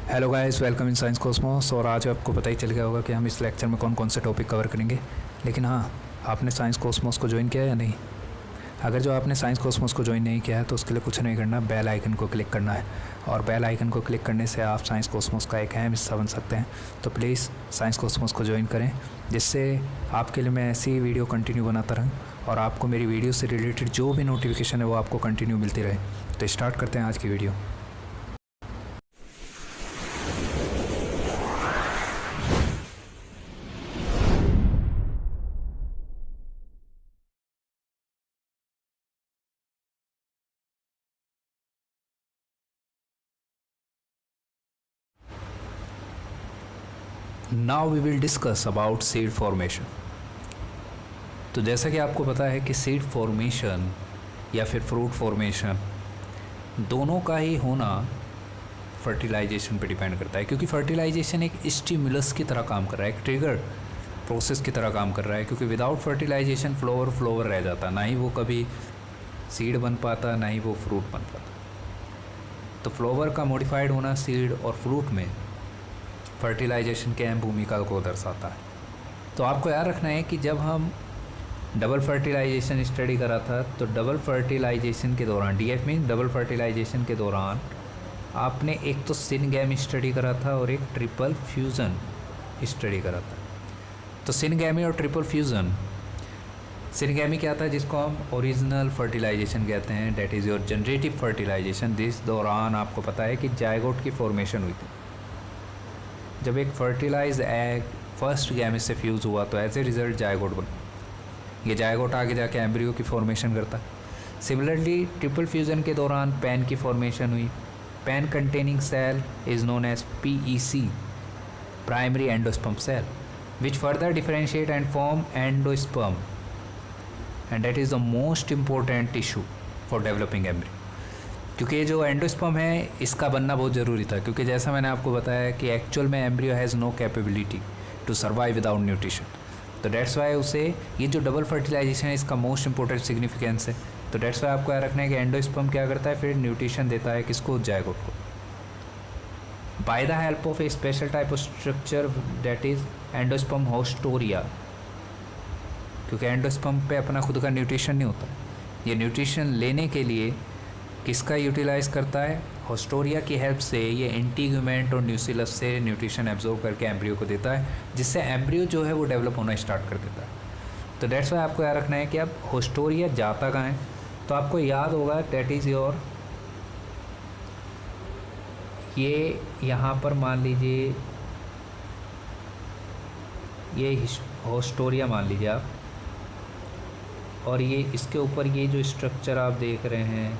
Hello guys, welcome in science Cosmos. और आज आपको पता ही चल गया होगा कि हम इस लेक्चर में कौन कौन से टॉपिक कवर करेंगे। लेकिन हाँ, आपने साइंस कॉस्मोस को ज्वाइन किया है या नहीं? अगर जो आपने साइंस कॉस्मोस को ज्वाइन नहीं किया है तो उसके लिए कुछ नहीं करना, बेल आइकन को क्लिक करना है। और बेल आइकन को क्लिक करने से आप साइंस कॉस्मोस का एक अहम हिस्सा बन सकते हैं। तो प्लीज़ साइंस कॉस्मोस को ज्वाइन करें, जिससे आपके लिए मैं ऐसी वीडियो कंटिन्यू बनाता रहूँ और आपको मेरी वीडियो से रिलेटेड जो भी नोटिफिकेशन है वो आपको कंटिन्यू मिलती रहे। तो स्टार्ट करते हैं आज की video. Now we will discuss about seed formation. तो जैसा कि आपको पता है कि सीड फॉर्मेशन या फिर फ्रूट फॉर्मेशन दोनों का ही होना फर्टिलाइजेशन पे डिपेंड करता है, क्योंकि फर्टिलाइजेशन एक स्टिमुलस की तरह काम कर रहा है, एक ट्रिगर प्रोसेस की तरह काम कर रहा है। क्योंकि विदाउट फर्टिलाइजेशन फ्लोवर रह जाता, ना ही वो कभी सीड बन पाता, ना ही वो फ्रूट बन पाता। तो फ्लोवर का मॉडिफाइड होना सीड और फ्रूट में फर्टिलाइजेशन के अहम भूमिका को दर्शाता है। तो आपको याद रखना है कि जब हम डबल फर्टिलाइजेशन स्टडी करा था तो डबल फर्टिलाइजेशन के दौरान, डीएफ मीन डबल फर्टिलाइजेशन के दौरान आपने एक तो सिनगैमी स्टडी करा था और एक ट्रिपल फ्यूज़न स्टडी करा था। तो सिनगैमी और ट्रिपल फ्यूज़न, सिनगैमी क्या था जिसको हम ओरिजिनल फर्टिलाइजेशन कहते हैं, that is your generative fertilization. जिस दौरान आपको पता है कि जायगोट की फॉर्मेशन हुई थी। जब एक फर्टिलाइज एग फर्स्ट गैमेट से फ्यूज़ हुआ तो एज ए रिज़ल्ट जायगोट बना। ये जायगोट आगे जाके एम्ब्रियो की फॉर्मेशन करता है। सिमिलरली ट्रिपल फ्यूज़न के दौरान पैन की फॉर्मेशन हुई। PEN containing cell is known as PEC, primary endosperm cell, which further differentiate and form endosperm, and that is the most important tissue for developing embryo. क्योंकि ये जो endosperm है इसका बनना बहुत ज़रूरी था, क्योंकि जैसा मैंने आपको बताया कि एक्चुअल में embryo has no capability to survive without nutrition. तो डेट्स वाई उसे ये जो डबल फर्टिलाइजेशन है इसका मोस्ट इंपॉर्टेंट सिग्निफिकेंस है। तो डेट्स वाई आपको याद रखना है कि एंडोस्पर्म क्या करता है, फिर न्यूट्रिशन देता है किसको, जायगोट को, by the help of A special type of structure that is endosperm होस्टोरिया। क्योंकि एंडोस्पर्म पे अपना खुद का न्यूट्रिशन नहीं होता, ये न्यूट्रिशन लेने के लिए किसका यूटिलाइज करता है, होस्टोरिया की हेल्प से ये इंटीग्यूमेंट और न्यूसिलस से न्यूट्रिशन एब्जॉर्ब करके एम्ब्रियो को देता है, जिससे एम्ब्रियो जो है वो डेवलप होना स्टार्ट कर देता है। तो डेट्स वाई आपको याद रखना है कि अब होस्टोरिया जाता कहाँ है। तो आपको याद होगा दैट इज़ योर, ये यहाँ पर मान लीजिए ये होस्टोरिया मान लीजिए आप, और ये इसके ऊपर ये जो स्ट्रक्चर आप देख रहे हैं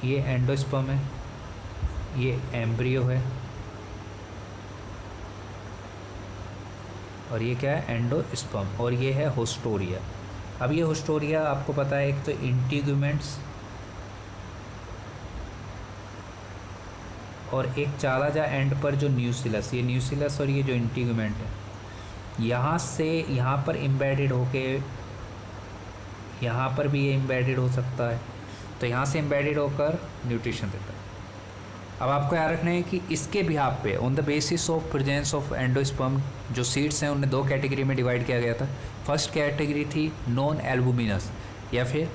ये एंडोस्पर्म है, ये एम्ब्रियो है, और ये क्या है, एंडोस्पर्म, और ये है होस्टोरिया। अब ये होस्टोरिया आपको पता है एक तो इंटीग्यूमेंट्स और एक चाला जा एंड पर जो न्यूसिलस, ये न्यूसिलस और ये जो इंटीग्यूमेंट है यहाँ से यहाँ पर एम्बेडेड होके यहाँ पर भी ये एम्बेडेड हो सकता है। तो यहाँ से एम्बेडेड होकर न्यूट्रिशन देता है। अब आपको याद रखना है कि इसके बिहाफ पे on the basis of presence of endosperm जो सीड्स हैं उन्हें दो कैटेगरी में डिवाइड किया गया था। फर्स्ट कैटेगरी थी नॉन एल्बुमिनस या फिर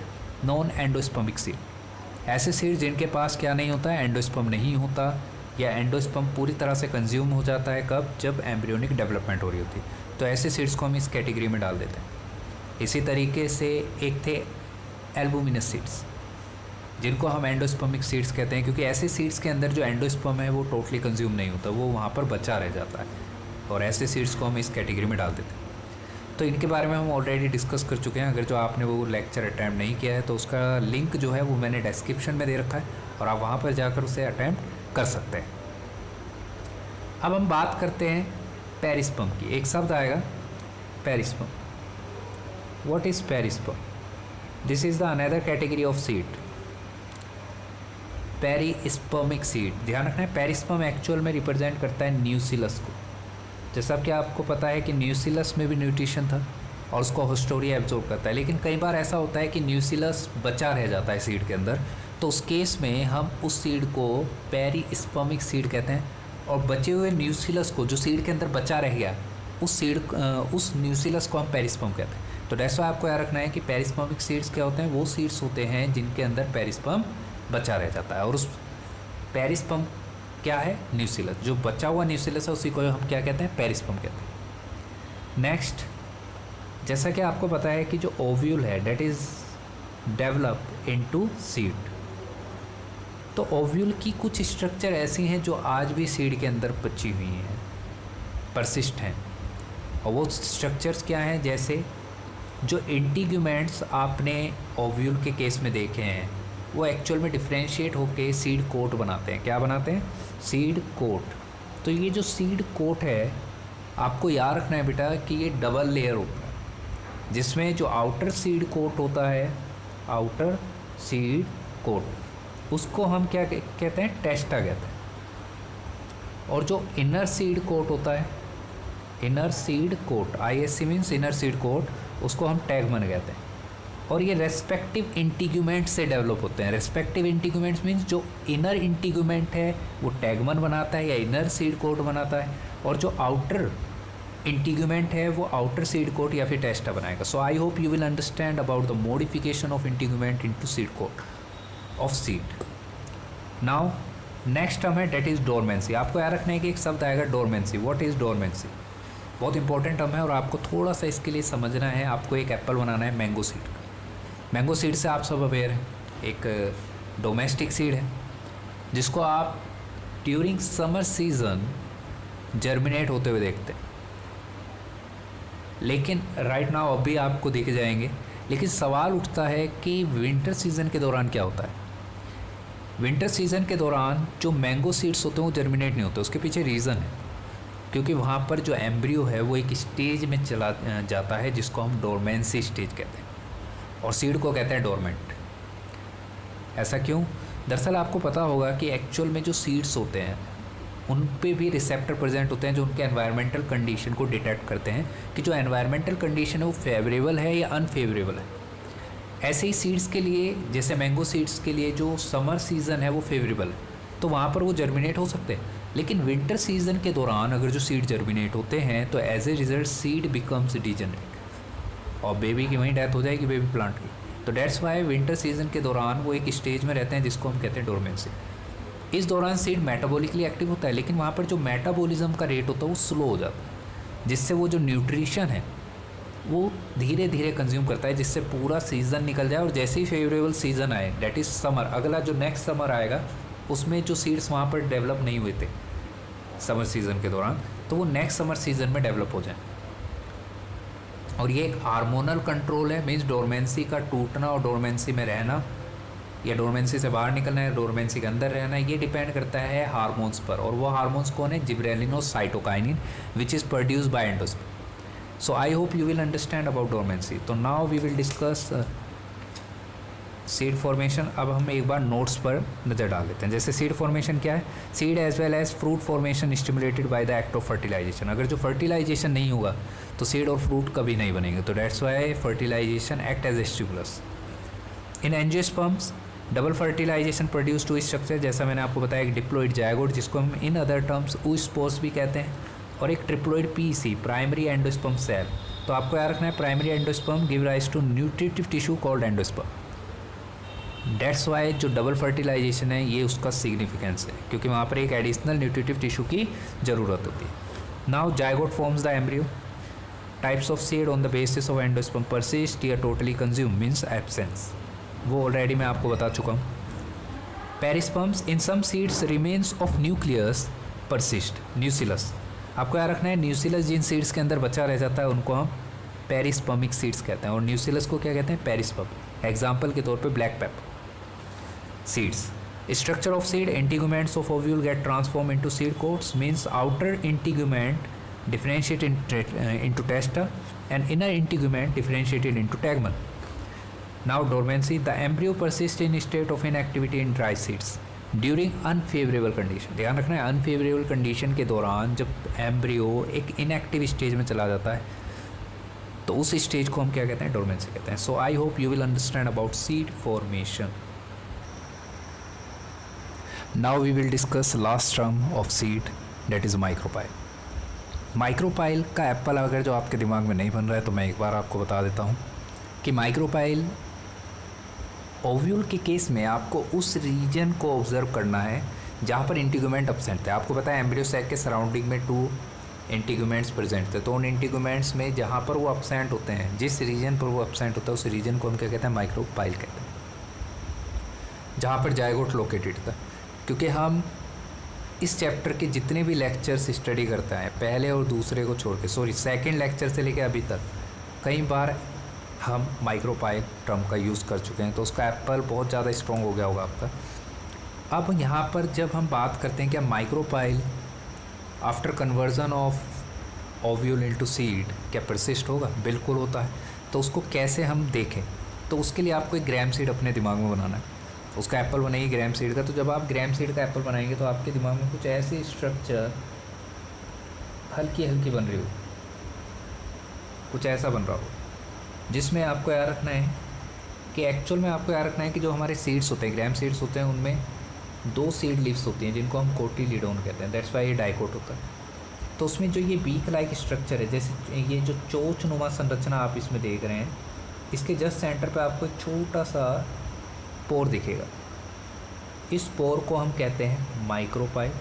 नॉन एंडोस्पर्मिक सीड, ऐसे सीड जिनके पास क्या नहीं होता है, एंडोस्पर्म नहीं होता, या एंडोस्पर्म पूरी तरह से कंज्यूम हो जाता है कब, जब एम्ब्रियोनिक डेवलपमेंट हो रही होती है। तो ऐसे सीड्स को हम इस कैटेगरी में डाल देते हैं। इसी तरीके से एक थे एल्बुमिनस सीड्स जिनको हम एंडोस्पर्मिक सीड्स कहते हैं, क्योंकि ऐसे सीड्स के अंदर जो एंडोस्पर्म है वो टोटली कंज्यूम नहीं होता, वो वहाँ पर बचा रह जाता है, और ऐसे सीड्स को हम इस कैटेगरी में डाल देते हैं। तो इनके बारे में हम ऑलरेडी डिस्कस कर चुके हैं। अगर जो आपने वो लेक्चर अटैम्प्ट नहीं किया है तो उसका लिंक जो है वो मैंने डिस्क्रिप्शन में दे रखा है, और आप वहाँ पर जाकर उसे अटैम्प्ट कर सकते हैं। अब हम बात करते हैं पेरिस्पर्म की। एक शब्द आएगा perisperm. What is perisperm? This is the another category of seed, perispermic seed. ध्यान रखना है पेरिस्पर्म एक्चुअल में रिप्रेजेंट करता है न्यूसिलस को। जैसा कि आपको पता है कि न्यूसिलस में भी न्यूट्रिशन था, और उसको होस्टोरिया एब्जॉर्ब करता है। लेकिन कई बार ऐसा होता है कि न्यूसिलस बचा रह जाता है सीड के अंदर, तो उस केस में हम उस सीड को पेरिस्पर्मिक सीड कहते हैं, और बचे हुए न्यूसिलस को जो सीड के अंदर बचा रह गया उस न्यूसिलस को हम पेरिस्पर्म कहते हैं। तो दैट्स व्हाई आपको याद रखना है कि पेरिस्पर्मिक सीड्स क्या होते हैं, वो सीड्स होते हैं जिनके अंदर पेरिस्पर्म बचा रह जाता है, और उस पेरिस्पर्म क्या है, न्यूसिलस। जो बचा हुआ न्यूसिलस है उसी को हम क्या कहते हैं, पेरिस्पर्म कहते हैं। नेक्स्ट, जैसा कि आपको पता है कि जो ओव्यूल है that is develop into seed, तो ओव्यूल की कुछ स्ट्रक्चर ऐसी हैं जो आज भी सीड के अंदर बची हुई हैं, परसिस्ट हैं। और वो स्ट्रक्चर्स क्या हैं, जैसे जो इंटीग्यूमेंट्स आपने ओव्यूल के केस में देखे हैं वो एक्चुअल में डिफ्रेंशिएट होके सीड कोट बनाते हैं। क्या बनाते हैं, सीड कोट। तो ये जो सीड कोट है आपको याद रखना है बेटा कि ये डबल लेयर होता है, जिसमें जो आउटर सीड कोट होता है, आउटर सीड कोट, उसको हम क्या कहते हैं, टेस्टा कहते हैं। और जो इनर सीड कोट होता है, inner seed coat, ISC means inner seed coat, उसको हम टैगमन कहते हैं। और ये रेस्पेक्टिव इंटीग्यूमेंट से डेवलप होते हैं। रेस्पेक्टिव इंटीग्यूमेंट्स मीन्स जो इनर इंटीग्यूमेंट है वो टैगमन बनाता है या इनर सीड कोट बनाता है, और जो आउटर इंटीग्यूमेंट है वो आउटर सीड कोट या फिर टेस्टा बनाएगा। So I hope you will understand about the modification of integument into seed coat of seed. Now next term है डेट इज़ डोरमेंसी। आपको याद रखना है कि एक शब्द आएगा डोरमेंसी। व्हाट इज़ डोरमेंसी, बहुत इंपॉर्टेंट टर्म है और आपको थोड़ा सा इसके लिए समझना है। आपको एक एप्पल बनाना है मैंगो सीड का। मैंगो सीड से आप सब अवेयर हैं, एक डोमेस्टिक सीड है जिसको आप ड्यूरिंग समर सीज़न जर्मिनेट होते हुए देखते हैं। लेकिन राइट नाउ अभी आपको देखे जाएंगे, लेकिन सवाल उठता है कि विंटर सीज़न के दौरान क्या होता है। विंटर सीज़न के दौरान जो मैंगो सीड्स होते हैं वो जर्मिनेट नहीं होते। उसके पीछे रीज़न है, क्योंकि वहाँ पर जो एम्ब्रियो है वो एक स्टेज में चला जाता है जिसको हम डोरमेंसी स्टेज कहते हैं, और सीड को कहते हैं डोरमेंट। ऐसा क्यों? दरअसल आपको पता होगा कि एक्चुअल में जो सीड्स होते हैं उन पे भी रिसेप्टर प्रेजेंट होते हैं जो उनके एनवायरमेंटल कंडीशन को डिटेक्ट करते हैं कि जो एनवायरमेंटल कंडीशन है वो फेवरेबल है या अनफेवरेबल है। ऐसे ही सीड्स के लिए, जैसे मैंगो सीड्स के लिए जो समर सीज़न है वो फेवरेबल है, तो वहाँ पर वो जर्मिनेट हो सकते हैं। लेकिन विंटर सीज़न के दौरान अगर जो सीड जर्मिनेट होते हैं तो as a result seed becomes degenerate और बेबी की वहीं डेथ हो जाएगी, बेबी प्लांट की। तो डेट्स वाई विंटर सीज़न के दौरान वो एक स्टेज में रहते हैं जिसको हम कहते हैं डोरमेंसी। इस दौरान सीड मेटाबॉलिकली एक्टिव होता है, लेकिन वहाँ पर जो मेटाबॉलिज्म का रेट होता है वो स्लो हो जाता है, जिससे वो जो न्यूट्रिशन है वो धीरे धीरे कंज्यूम करता है, जिससे पूरा सीज़न निकल जाए। और जैसे ही फेवरेबल सीज़न आए, डेट इज़ समर, अगला जो नेक्स्ट समर आएगा उसमें जो सीड्स वहाँ पर डेवलप नहीं हुए थे समर सीज़न के दौरान, तो वो नेक्स्ट समर सीज़न में डेवलप हो जाए। और ये एक हार्मोनल कंट्रोल है, मीन्स डोरमेंसी का टूटना और डोरमेंसी में रहना, या डोरमेंसी से बाहर निकलना है, डोरमेंसी के अंदर रहना, ये डिपेंड करता है हार्मोन्स पर। और वो हार्मोन्स कौन है? जिब्रेलिन और cytokinin, which is produced by endosperm. So I hope you will understand about dormancy. तो now we will discuss seed formation. अब हम एक बार नोट्स पर नज़र डाल लेते हैं। जैसे सीड फॉर्मेशन क्या है? Seed as well as fruit formation stimulated by the act of fertilization. अगर जो फर्टिलाइजेशन नहीं होगा तो सीड और फ्रूट कभी नहीं बनेंगे। तो that's why fertilization act as a stimulus. In angiosperms double fertilization produce two structure, जैसा मैंने आपको बताया, एक डिप्लॉइड जायगोट जिसको हम इन अदर टर्म्स oospores भी कहते हैं, और एक triploid PC primary endosperm cell. तो आपको याद रखना है primary endosperm give rise to nutritive tissue called endosperm. That's why जो डबल फर्टिलाइजेशन है ये उसका सिग्निफिकेंस है, क्योंकि वहाँ पर एक एडिशनल न्यूट्रिटिव टिश्यू की ज़रूरत होती है। Now zygote forms the embryo. Types of seed on the basis of endosperm persist या टोटली कंज्यूम मीन्स एब्सेंस, वो ऑलरेडी मैं आपको बता चुका हूँ। Perisperms in some seeds remains of nucleus persist. Nucellus, आपको याद रखना है न्यूसिलस जिन सीड्स के अंदर बचा रह जाता है उनको हम पेरिस्पर्मिक सीड्स कहते हैं, और न्यूसिलस को क्या कहते हैं? पेरिस्पर्म। एग्जाम्पल के तौर पे black pepper seeds. Structure of seed, integuments of ovule get transform into seed coats, means outer integument differentiated into testa and inner integument differentiated into tegmen. Now dormancy, the embryo persist in state of inactivity in dry seeds during unfavourable condition. ध्यान रखना है unfavourable condition के दौरान जब embryo एक inactive stage में चला जाता है तो उस स्टेज को हम क्या कहते हैं, डोरमेंसी कहते हैं. So I hope you will understand about seed formation. Now we will discuss last term of seed, that is micropyle. Micropyle का एप्पल अगर जो आपके दिमाग में नहीं बन रहा है तो मैं एक बार आपको बता देता हूँ कि माइक्रोपाइल ओव्यूल के केस में आपको उस रीजन को ऑब्जर्व करना है जहाँ पर इंटीगुमेंट एब्सेंट थे. आपको पता है एम्ब्रियो सैक के सराउंडिंग में 2 इंटीगुमेंट्स प्रेजेंट थे. तो उन इंटीगुमेंट्स में जहाँ पर वो एब्सेंट होते हैं, जिस रीजन पर वो एब्सेंट होता है उस रीजन को हम क्या कहते हैं, माइक्रोपाइल कहते हैं, जहाँ पर जायगोट लोकेटेड था. क्योंकि हम इस चैप्टर के जितने भी लेक्चर्स स्टडी करते हैं, पहले और दूसरे को छोड़ के, सेकंड लेक्चर से लेकर अभी तक कई बार हम माइक्रोपाइल टर्म का यूज़ कर चुके हैं. तो उसका एप्पल बहुत ज़्यादा स्ट्रॉन्ग हो गया होगा आपका. अब यहाँ पर जब हम बात करते हैं क्या micropyle after conversion of ovule into seed क्या परसिस्ट होगा, बिल्कुल होता है. तो उसको कैसे हम देखें, तो उसके लिए आपको एक ग्रैम सीड अपने दिमाग में बनाना है. उसका एप्पल बनाइए ग्रैम सीड का. तो जब आप ग्रैम सीड का एप्पल बनाएंगे तो आपके दिमाग में कुछ ऐसी स्ट्रक्चर हल्की हल्की बन रही हो, कुछ ऐसा बन रहा हो, जिसमें आपको याद रखना है कि एक्चुअल में आपको याद रखना है कि जो हमारे सीड्स होते हैं, ग्रैम सीड्स होते हैं, उनमें 2 सीड लीव्स होती हैं जिनको हम कोटिलीडोन कहते हैं. दैट्स वाई ये डाइकोट होता है. तो उसमें जो ये बीक लाइक स्ट्रक्चर है, जैसे ये जो चोंच नुमा संरचना आप इसमें देख रहे हैं, इसके जस्ट सेंटर पे आपको एक छोटा सा पोर दिखेगा. इस पोर को हम कहते हैं माइक्रोपाइल.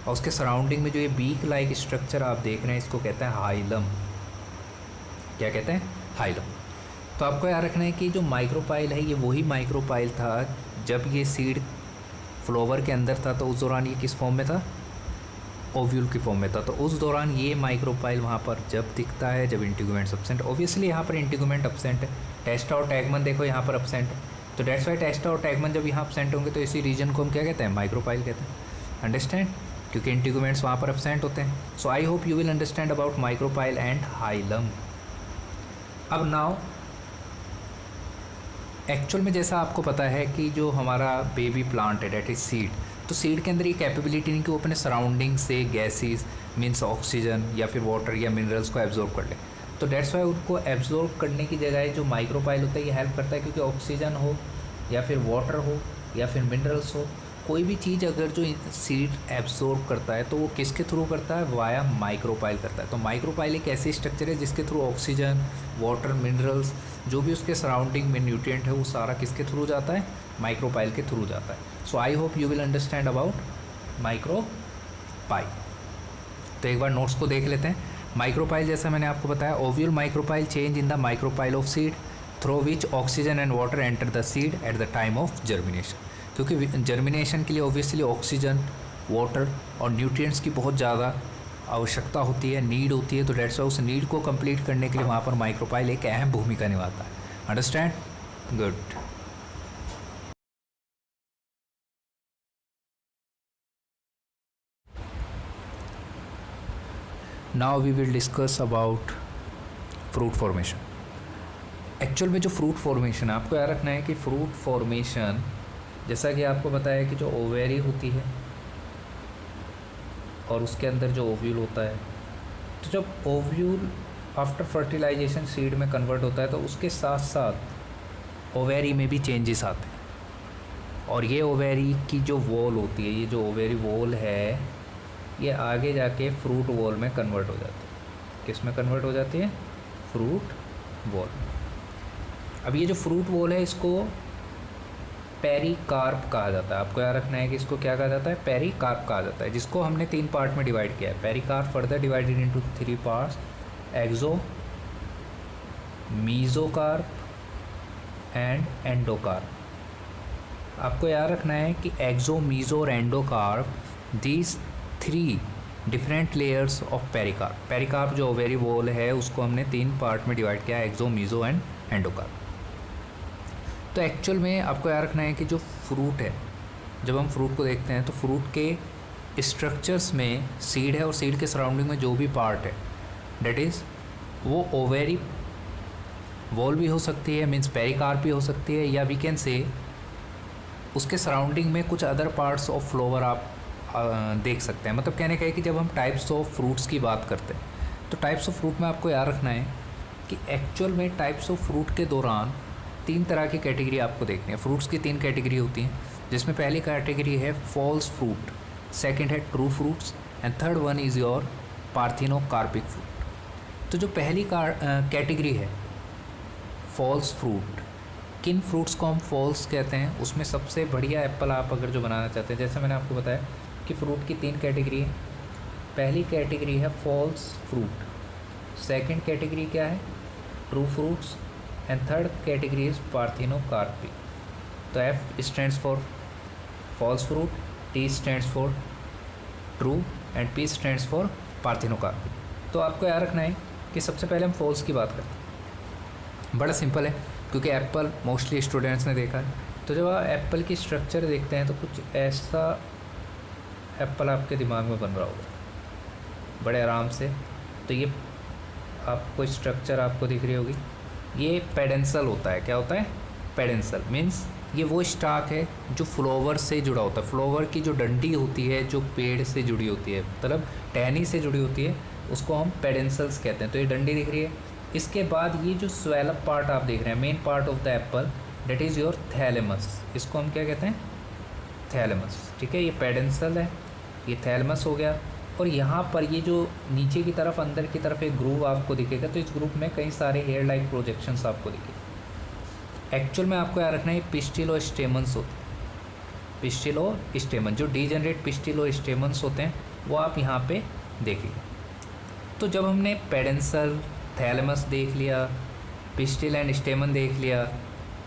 और उसके सराउंडिंग में जो ये बीक लाइक स्ट्रक्चर आप देख रहे हैं, इसको कहते हैं हाइलम. क्या कहते हैं, हाइलम. तो आपको याद रखना है कि जो माइक्रोपाइल है ये वही माइक्रोपाइल था जब ये सीड फ्लावर के अंदर था. तो उस दौरान ये किस फॉर्म में था, ओव्यूल की फॉर्म में था. तो उस दौरान ये माइक्रोपाइल वहाँ पर जब दिखता है जब इंटीगुमेंट्स एब्सेंट. ऑब्वियसली यहाँ पर इंटीगुमेंट एब्सेंट है. टेस्टा और टैगमन देखो यहाँ पर एब्सेंट है. तो डेट्स वाई टेस्टा और टैगमन जब यहाँ एब्सेंट होंगे तो इसी रीजन को हम क्या कहते हैं, माइक्रोपाइल कहते हैं. अंडरस्टैंड, क्योंकि इंटीगुमेंट्स वहाँ पर एब्सेंट होते हैं. So I hope you will understand about micropyle and hilum. अब नाउ एक्चुअल में जैसा आपको पता है कि जो हमारा बेबी प्लांट है डेट इज सीड, तो सीड के अंदर ये कैपेबिलिटी नहीं कि वो अपने सराउंडिंग से गैसेस मीन्स ऑक्सीजन या फिर वाटर या मिनरल्स को एब्जॉर्ब कर ले. तो डेट्स वाई उनको एब्जॉर्ब करने की जगह जो माइक्रोपाइल होता है ये हेल्प करता है. क्योंकि ऑक्सीजन हो या फिर वाटर हो या फिर मिनरल्स हो, कोई भी चीज़ अगर जो सीड एब्जॉर्ब करता है तो वो किसके थ्रू करता है, वाया माइक्रोपाइल करता है. तो माइक्रोपाइल एक ऐसी स्ट्रक्चर है जिसके थ्रू ऑक्सीजन, वाटर, मिनरल्स, जो भी उसके सराउंडिंग में न्यूट्रिएंट है वो सारा किसके थ्रू जाता है, माइक्रोपाइल के थ्रू जाता है. So I hope you will understand about micropyle. तो एक बार नोट्स को देख लेते हैं. माइक्रोपाइल जैसा मैंने आपको बताया, ovule micropyle change in the micropyle of seed through which oxygen and water enter the seed at the time of germination. क्योंकि जर्मिनेशन के लिए ऑब्वियसली ऑक्सीजन, वाटर और न्यूट्रिएंट्स की बहुत ज़्यादा आवश्यकता होती है, नीड होती है. तो डेट्स वाई उस नीड को कंप्लीट करने के लिए वहाँ पर माइक्रोपाइल एक अहम भूमिका निभाता है. Understand, good. Now we will discuss about fruit formation. Actual में जो फ्रूट फॉर्मेशन है, आपको याद रखना है कि फ्रूट फॉर्मेशन जैसा कि आपको पता है कि जो ओवेरी होती है और उसके अंदर जो ओव्यूल होता है, तो जब ओव्यूल आफ्टर फर्टिलाइजेशन सीड में कन्वर्ट होता है तो उसके साथ साथ ओवेरी में भी चेंजेस आते हैं. और ये ओवेरी की जो वॉल होती है, ये जो ओवेरी वॉल है, ये आगे जाके फ्रूट वॉल में कन्वर्ट हो जाती है. किस में कन्वर्ट हो जाती है, फ्रूट वॉल. अब ये जो फ्रूट वॉल है इसको पेरिकार्प कहा जाता है. आपको याद रखना है कि इसको क्या कहा जाता है, पेरिकार्प कहा जाता है, जिसको हमने 3 पार्ट में डिवाइड किया है. Pericarp further divided into 3 parts, exo, mesocarp and endocarp. आपको याद रखना है कि एक्सो, मीजो और endocarp, these 3 different layers of pericarp. Pericarp जो ओवेरी वॉल है उसको हमने 3 पार्ट में डिवाइड किया है, एक्सो, मीजो एंड एंडोकार्प. तो एक्चुअल में आपको याद रखना है कि जो फ्रूट है, जब हम फ्रूट को देखते हैं तो फ्रूट के स्ट्रक्चर्स में सीड है और सीड के सराउंडिंग में जो भी पार्ट है डेट इज़ वो ओवेरी वॉल भी हो सकती है, मीन्स पेरिकार्प भी हो सकती है, या वी कैन से उसके सराउंडिंग में कुछ अदर पार्ट्स ऑफ फ्लोवर आप देख सकते हैं. मतलब कहने का है कि जब हम टाइप्स ऑफ फ्रूट्स की बात करते हैं तो टाइप्स ऑफ फ्रूट में आपको याद रखना है कि एक्चुअल में टाइप्स ऑफ फ्रूट के दौरान 3 तरह की कैटेगरी आपको देखनी है। फ्रूट्स की 3 कैटेगरी होती हैं, जिसमें पहली कैटेगरी है फॉल्स फ्रूट, सेकंड है true fruits and third one is your parthenocarpic fruit. तो जो पहली कैटेगरी है फॉल्स फ्रूट, किन फ्रूट्स को हम फॉल्स कहते हैं, उसमें सबसे बढ़िया एप्पल आप अगर जो बनाना चाहते हैं, जैसे मैंने आपको बताया कि फ्रूट की 3 कैटेगरी है। पहली कैटेगरी है फॉल्स फ्रूट, सेकंड कैटेगरी क्या है true fruits and third category is parthenocarpic. तो F stands for false fruit, T stands for true and P stands for parthenocarpic. तो आपको याद रखना है कि सबसे पहले हम फॉल्स की बात करते हैं। बड़ा सिंपल है, क्योंकि एप्पल मोस्टली स्टूडेंट्स ने देखा है। तो जब आप एप्पल की स्ट्रक्चर देखते हैं तो कुछ ऐसा एप्पल आपके दिमाग में बन रहा होगा बड़े आराम से। तो ये आपको स्ट्रक्चर आपको दिख रही होगी, ये पेडेंसल होता है। क्या होता है? पेडेंसल मीन्स ये वो स्टाक है जो फ्लावर से जुड़ा होता है। फ्लावर की जो डंडी होती है जो पेड़ से जुड़ी होती है, मतलब टहनी से जुड़ी होती है, उसको हम पेडेंसल्स कहते हैं। तो ये डंडी दिख रही है। इसके बाद ये जो स्वेलअप पार्ट आप देख रहे हैं, main part of the Apple, date is your thalamus. इसको हम क्या कहते हैं? थैलेमस। ठीक है, ये पेडेंसल है, ये थैलेमस हो गया। और यहाँ पर ये जो नीचे की तरफ अंदर की तरफ एक ग्रूव आपको दिखेगा, तो इस ग्रुप में कई सारे हेयर लाइक प्रोजेक्शंस आपको दिखेंगे। एक्चुअल में आपको याद रखना है पिस्टिलो स्टेमन्स होते हैं। पिस्टिलो स्टेमन, जो डीजेनरेट पिस्टिलो स्टेमन्स होते हैं वो आप यहाँ पे देखिए। तो जब हमने पेडेंसल, थैलेमस देख लिया, पिस्टिल एंड स्टेमन देख लिया,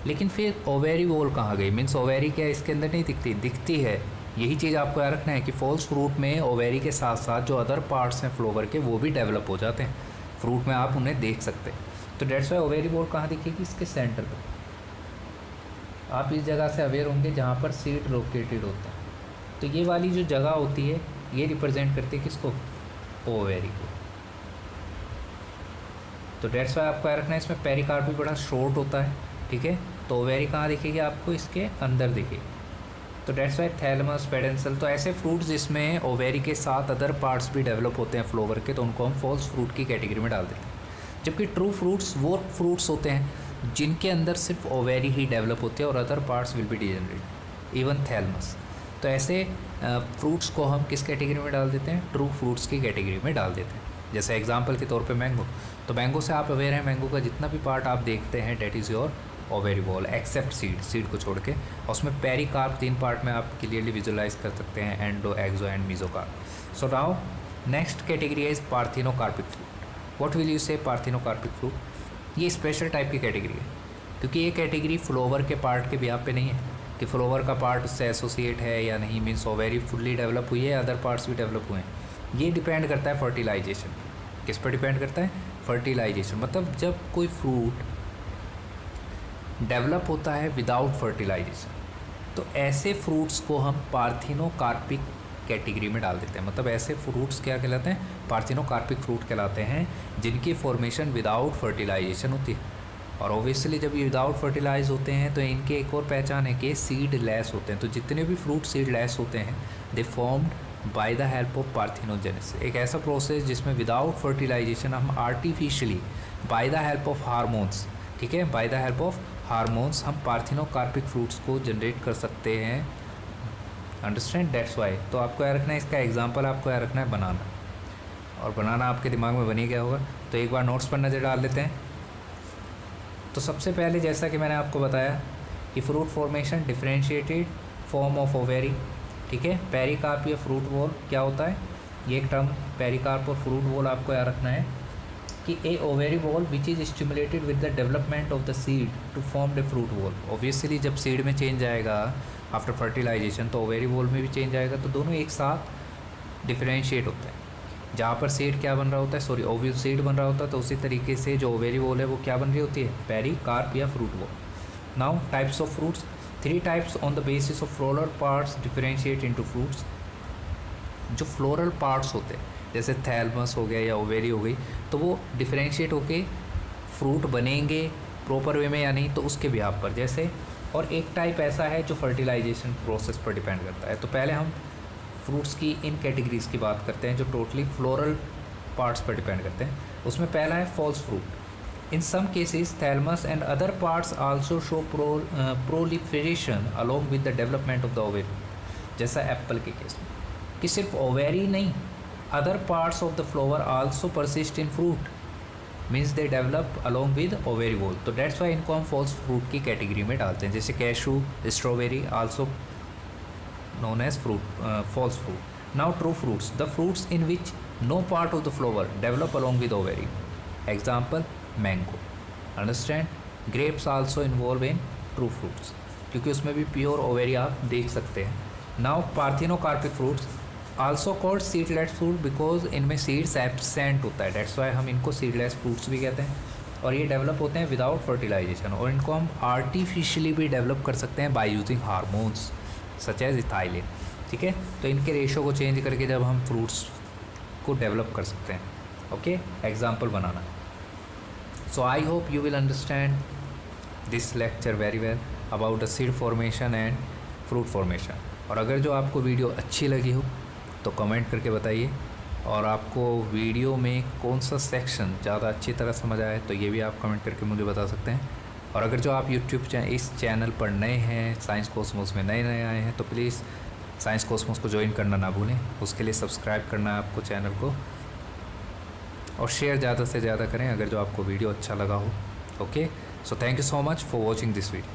लेकिन फिर ओवेरी वॉल कहाँ गई? मीन्स ओवेरी क्या इसके अंदर नहीं दिखती? दिखती है। यही चीज़ आपको याद रखना है कि फॉल्स फ्रूट में ओवेरी के साथ साथ जो अदर पार्ट्स हैं फ्लावर के, वो भी डेवलप हो जाते हैं फ्रूट में, आप उन्हें देख सकते हैं। तो डेट्स वाई ओवेरी वॉल कहाँ दिखेगी? इसके सेंटर पर। आप इस जगह से अवेयर होंगे जहाँ पर सीड लोकेटेड होता है। तो ये वाली जो जगह होती है ये रिप्रेजेंट करती है किसको? ओवेरी को। तो डेट्स वाई आपको याद रखना है इसमें पेरिकार्प भी बड़ा शॉर्ट होता है। ठीक है, तो ओवेरी कहाँ दिखेगी आपको? इसके अंदर दिखेगी। तो डेट्स वाई थैलेमस, पेडेंसल। तो ऐसे फ्रूट्स जिसमें ओवेरी के साथ अदर पार्ट्स भी डेवलप होते हैं फ्लावर के, तो उनको हम फॉल्स फ्रूट की कैटेगरी में डाल देते हैं। जबकि ट्रू फ्रूट्स वो फ्रूट्स होते हैं जिनके अंदर सिर्फ ओवेरी ही डेवलप होती है और other parts will be degenerate, even thalamus. तो ऐसे फ्रूट्स को हम किस कैटेगरी में डाल देते हैं? ट्रू फ्रूट्स की कैटेगरी में डाल देते हैं। जैसे एग्जांपल के तौर पे मैंगो। तो मैंगो से आप अवेयर हैं, मैंगो का जितना भी पार्ट आप देखते हैं that is your ovary wall except seed, seed को छोड़ के। और उसमें पेरिकार्प 3 पार्ट में आप क्लियरली विजुलाइज कर सकते हैं, endo, exo and mesocarp. So now next category is parthenocarpic fruit. What will you say parthenocarpic fruit? ये स्पेशल टाइप की कैटेगरी है, क्योंकि ये कैटेगरी फ्लावर के पार्ट के बिहाफ पे नहीं है कि फ्लावर का पार्ट उससे एसोसिएट है या नहीं, मीन्स ओवेरी फुल्ली डेवलप हुई है, अदर पार्ट्स भी डेवलप हुए हैं। ये डिपेंड करता है फर्टिलाइजेशन। किस पर डिपेंड करता है? फर्टिलाइजेशन। मतलब जब कोई फ्रूट डेवलप होता है विदाउट फर्टिलाइजेशन, तो ऐसे फ्रूट्स को हम पार्थिनोकार्पिक कैटेगरी में डाल देते हैं। मतलब ऐसे फ्रूट्स क्या कहलाते हैं? पार्थिनोकार्पिक फ्रूट कहलाते हैं, जिनकी फॉर्मेशन विदाउट फर्टिलाइजेशन होती है। और ओबियसली जब ये विदाउट फर्टिलाइज होते हैं तो इनके एक और पहचान है कि सीड लेस होते हैं। तो जितने भी फ्रूट सीड लेस होते हैं दे formed by the help of parthenogenesis, एक ऐसा प्रोसेस जिसमें विदाउट फर्टिलाइजेशन हम artificially by the help of hormones, ठीक है, by the help of hormones हम पार्थिनोकार्पिक फ्रूट्स को जनरेट कर सकते हैं। अंडरस्टैंड? That's why. तो आपको याद रखना है, इसका एग्जांपल आपको याद रखना है बनाना, और बनाना आपके दिमाग में बनी गया होगा। तो एक बार नोट्स पर नज़र डाल लेते हैं। तो सबसे पहले जैसा कि मैंने आपको बताया कि fruit formation differentiated form of ovary, ठीक है। पेरिकार्प या फ्रूट वॉल क्या होता है? ये एक टर्म पेरिकार्प और फ्रूट वॉल आपको याद रखना है कि a ovary wall which is stimulated with the development of the seed to form the fruit wall. Obviously जब सीड में चेंज आएगा आफ्टर फर्टिलाइजेशन तो ओवेरी वॉल में भी चेंज आएगा, तो दोनों एक साथ डिफरेंशिएट होते हैं। जहाँ पर सीड क्या बन रहा होता है, सॉरी ओव्यूल सीड बन रहा होता है, तो उसी तरीके से जो ओवेरी वॉल है वो क्या बन रही होती है? पेरिकार्प या fruit wall. Now types of fruits, 3 types on the basis of floral parts differentiate into fruits. जो फ्लोरल पार्ट्स होते हैं जैसे थैलमस हो गया या ओवेरी हो गई, तो वो डिफरेंशिएट होके फ्रूट बनेंगे प्रॉपर वे में या नहीं, तो उसके बिहाफ पर जैसे। और एक टाइप ऐसा है जो फर्टिलाइजेशन प्रोसेस पर डिपेंड करता है। तो पहले हम फ्रूट्स की इन कैटेगरीज़ की बात करते हैं जो टोटली फ्लोरल पार्ट्स पर डिपेंड करते हैं। उसमें पहला है false fruit. In some cases, thalamus and other parts also show proliferation along with the development of the ovary. जैसा एप्पल के केस में कि सिर्फ ओवेरी नहीं, other parts of the flower also persist in fruit, means they develop along with ovary wall. तो that's Y इनको हम false fruit की कैटेगरी में डालते हैं. जैसे cashew, strawberry also known as false fruit. Now true fruits, the fruits in which no part of the flower develop along with ovary. Example, mango. Understand? Grapes also involve in true fruits, क्योंकि उसमें भी pure ovary आप देख सकते हैं. Now parthenocarpic fruits also called seedless fruit because इनमें seeds absent होता है. That's why हम इनको seedless fruits भी कहते हैं. और ये डेवलप होते हैं विदाउट फर्टिलाइजेशन, और इनको हम आर्टिफिशियली भी डेवलप कर सकते हैं by using hormones such as ethylene. ठीक है, तो इनके रेशो को चेंज करके जब हम फ्रूट्स को डेवलप कर सकते हैं. Okay, example banana. So I hope you will understand this lecture very well about the seed formation and fruit formation. और अगर जो आपको वीडियो अच्छी लगी हो तो कमेंट करके बताइए, और आपको वीडियो में कौन सा सेक्शन ज़्यादा अच्छी तरह समझ आया है तो ये भी आप कमेंट करके मुझे बता सकते हैं. और अगर जो आप यूट्यूब इस चैनल पर नए हैं, साइंस कॉस्मोस में नए आए हैं, तो प्लीज़ साइंस कॉस्मोस को ज्वाइन करना ना भूलें. उसके लिए सब्सक्राइब करना है आपको चैनल को, और शेयर ज़्यादा से ज़्यादा करें अगर जो आपको वीडियो अच्छा लगा हो. Okay, so thank you so much for watching this video.